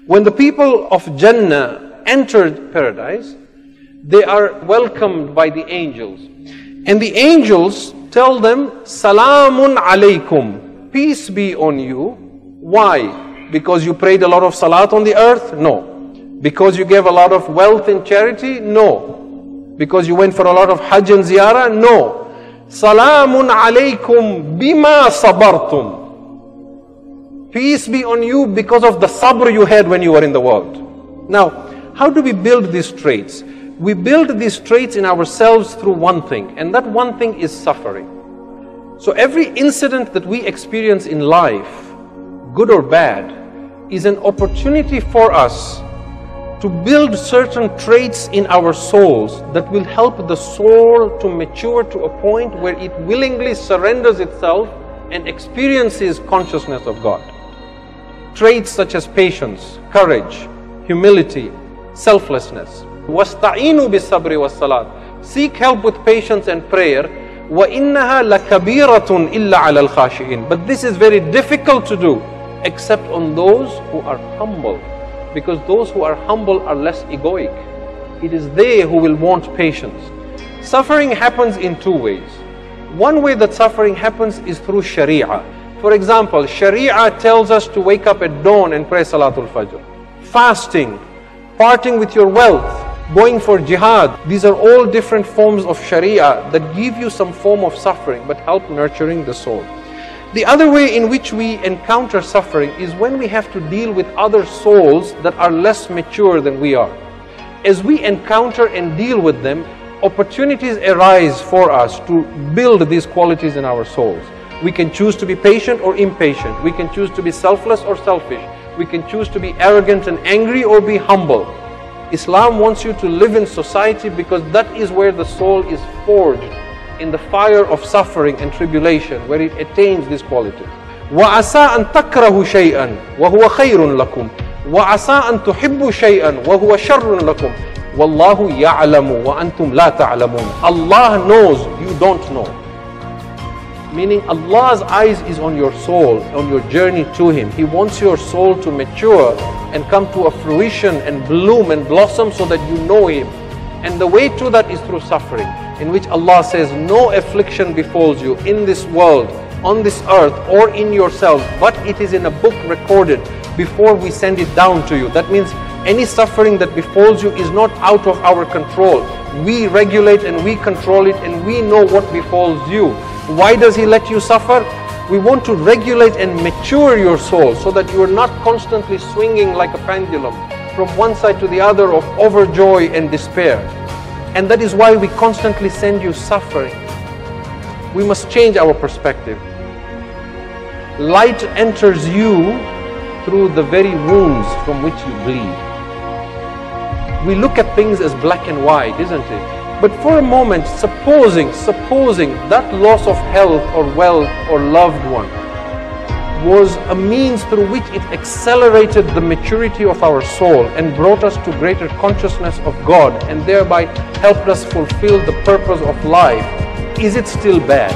When the people of Jannah entered paradise, they are welcomed by the angels. And the angels tell them, Salamun alaykum, peace be on you. Why? Because you prayed a lot of salat on the earth? No. Because you gave a lot of wealth in charity? No. Because you went for a lot of hajj and ziyarah? No. Salamun alaykum bima sabartum. Peace be on you because of the sabr you had when you were in the world. Now, how do we build these traits? We build these traits in ourselves through one thing, and that one thing is suffering. So every incident that we experience in life, good or bad, is an opportunity for us to build certain traits in our souls that will help the soul to mature to a point where it willingly surrenders itself and experiences consciousness of God. Traits such as patience, courage, humility, selflessness. وَاسْتَعِينُوا بِالصَّبْرِ وَالصَّلَاةِ. Seek help with patience and prayer. وَإِنَّهَا لَكَبِيرَةٌ إِلَّا عَلَى الْخَاشِئِينَ. But this is very difficult to do, except on those who are humble. Because those who are humble are less egoic. It is they who will want patience. Suffering happens in two ways. One way that suffering happens is through Sharia. For example, Sharia tells us to wake up at dawn and pray Salatul Fajr. Fasting, parting with your wealth, going for jihad. These are all different forms of Sharia that give you some form of suffering but help nurturing the soul. The other way in which we encounter suffering is when we have to deal with other souls that are less mature than we are. As we encounter and deal with them, opportunities arise for us to build these qualities in our souls. We can choose to be patient or impatient. We can choose to be selfless or selfish. We can choose to be arrogant and angry or be humble. Islam wants you to live in society because that is where the soul is forged, in the fire of suffering and tribulation, where it attains these qualities. وَعَسَىٰ أَن تَكْرَهُ شَيْئًا وَهُوَ خَيْرٌ لَكُمْ وَعَسَىٰ أَن تُحِبُّوا شَيْئًا وَهُوَ شَرٌ لَكُمْ وَاللَّهُ يَعْلَمُ وَأَنْتُمْ لَا تَعْلَمُونَ. Allah knows, you don't know. Meaning Allah's eyes is on your soul, on your journey to Him. He wants your soul to mature and come to a fruition and bloom and blossom so that you know Him. And the way to that is through suffering, in which Allah says, no affliction befalls you in this world, on this earth, or in yourself, but it is in a book recorded before we send it down to you. That means any suffering that befalls you is not out of our control. We regulate and we control it, and we know what befalls you. Why does He let you suffer? We want to regulate and mature your soul so that you are not constantly swinging like a pendulum from one side to the other of overjoy and despair. And that is why we constantly send you suffering. We must change our perspective. Light enters you through the very wounds from which you bleed. We look at things as black and white, isn't it? But for a moment, supposing that loss of health or wealth or loved one was a means through which it accelerated the maturity of our soul and brought us to greater consciousness of God and thereby helped us fulfill the purpose of life, is it still bad?